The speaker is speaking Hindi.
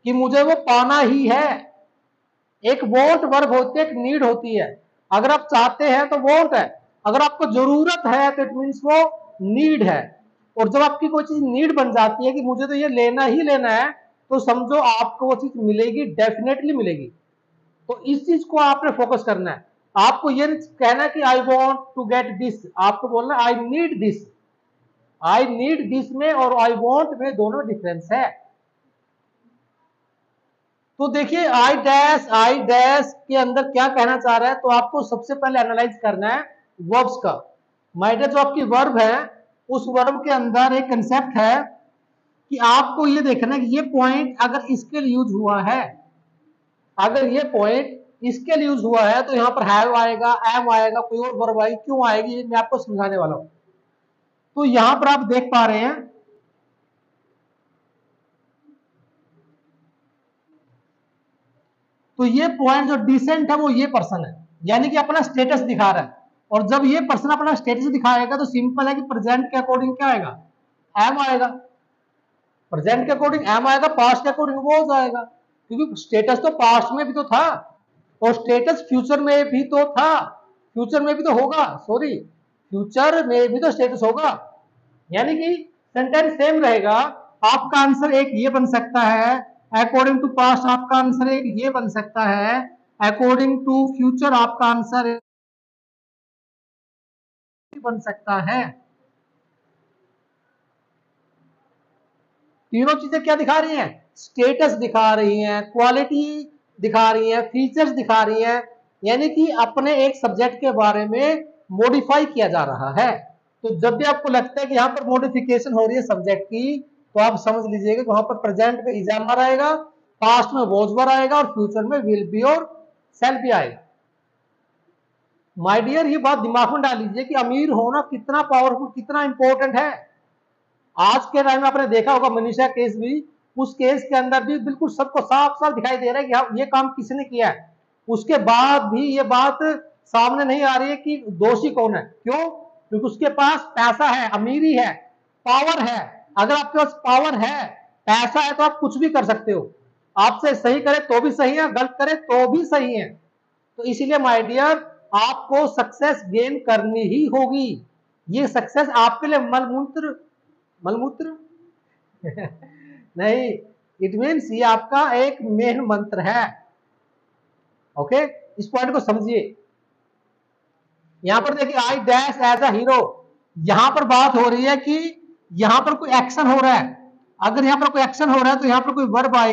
कि मुझे वो पाना ही है। एक वॉन्ट वर्ब होती है, एक नीड होती है। अगर आप चाहते हैं तो वॉन्ट है, अगर आपको जरूरत है तो इट मीन्स वो नीड है। और जब आपकी कोई चीज नीड बन जाती है कि मुझे तो ये लेना ही लेना है, तो समझो आपको वो चीज मिलेगी, डेफिनेटली मिलेगी। तो इस चीज को आपने फोकस करना है। आपको ये कहना है कि I want to get this, आपको बोलना I need this. I need this में और आई वॉन्ट में दोनों डिफरेंस है। तो देखिए आई डैश के अंदर क्या कहना चाह रहा है, तो आपको सबसे पहले एनालाइज करना है वर्ब्स का। माय डियर जो आपकी वर्ब है, उस वर्ब के अंदर एक कंसेप्ट है कि आपको ये देखना है कि ये पॉइंट अगर इसके लिए यूज हुआ है, अगर ये पॉइंट इसके लिए यूज हुआ है तो यहां पर हैव आएगा, एम आएगा, कोई और वर्ब आएगी, क्यों आएगी, ये मैं आपको समझाने वाला हूं। तो यहां पर आप देख पा रहे हैं, तो ये पॉइंट जो डिसेंट है वो ये पर्सन है, यानी कि अपना स्टेटस दिखा रहा है। और जब ये पर्सन अपना स्टेटस दिखाएगा तो सिंपल है कि प्रेजेंट के अकॉर्डिंग क्या आएगा, एम आएगा। प्रेजेंट के अकॉर्डिंग एम आएगा, पास्ट के अकॉर्डिंग वो आएगा, क्योंकि स्टेटस तो पास्ट में भी तो था और स्टेटस फ्यूचर में भी तो था, फ्यूचर में भी तो होगा, सॉरी फ्यूचर में भी तो स्टेटस होगा, यानी कि सेंटेंस सेम रहेगा। आपका आंसर एक ये बन सकता है, अकॉर्डिंग टू पास्ट आपका आंसर एक ये बन सकता है, अकॉर्डिंग टू फ्यूचर आपका आंसर बन सकता है। तीनों चीजें क्या दिखा रही हैं, स्टेटस दिखा रही हैं, क्वालिटी दिखा रही हैं, फीचर्स दिखा रही हैं, यानी कि अपने एक सब्जेक्ट के बारे में मॉडिफाई किया जा रहा है। तो जब भी आपको लगता है कि यहाँ पर मॉडिफिकेशन हो रही है सब्जेक्ट की, तो आप समझ लीजिएगा कि वहां पर प्रेजेंट में इजामा आएगा, पास्ट में वॉज वर आएगा और फ्यूचर में विल बी और सेल भी आएगा। माय डियर ये बात दिमाग में डाल लीजिए कि अमीर होना कितना पावरफुल, कितना इंपॉर्टेंट है। आज के टाइम में आपने देखा होगा मनीषा केस भी, उस केस के अंदर भी बिल्कुल सबको साफ साफ दिखाई दे रहा है कि हाँ ये काम किसने किया है। उसके बाद भी ये बात सामने नहीं आ रही है कि दोषी कौन है। क्यों? क्योंकि उसके पास पैसा है, अमीरी है, पावर है। अगर आपके पास पावर है, पैसा है, तो आप कुछ भी कर सकते हो। आपसे सही करे तो भी सही है, गलत करे तो भी सही है। तो इसीलिए माय डियर आपको सक्सेस गेन करनी ही होगी। ये सक्सेस आपके लिए मलमूत्र मलमूत्र नहीं, इट मीन्स ये आपका एक मेन मंत्र है। ओके, इस पॉइंट को समझिए। यहां पर देखिए I dash as a hero, यहां पर बात हो रही है कि यहां पर कोई एक्शन हो रहा है। अगर यहां पर कोई एक्शन हो रहा है तो यहां पर कोई वर्ब आएगा।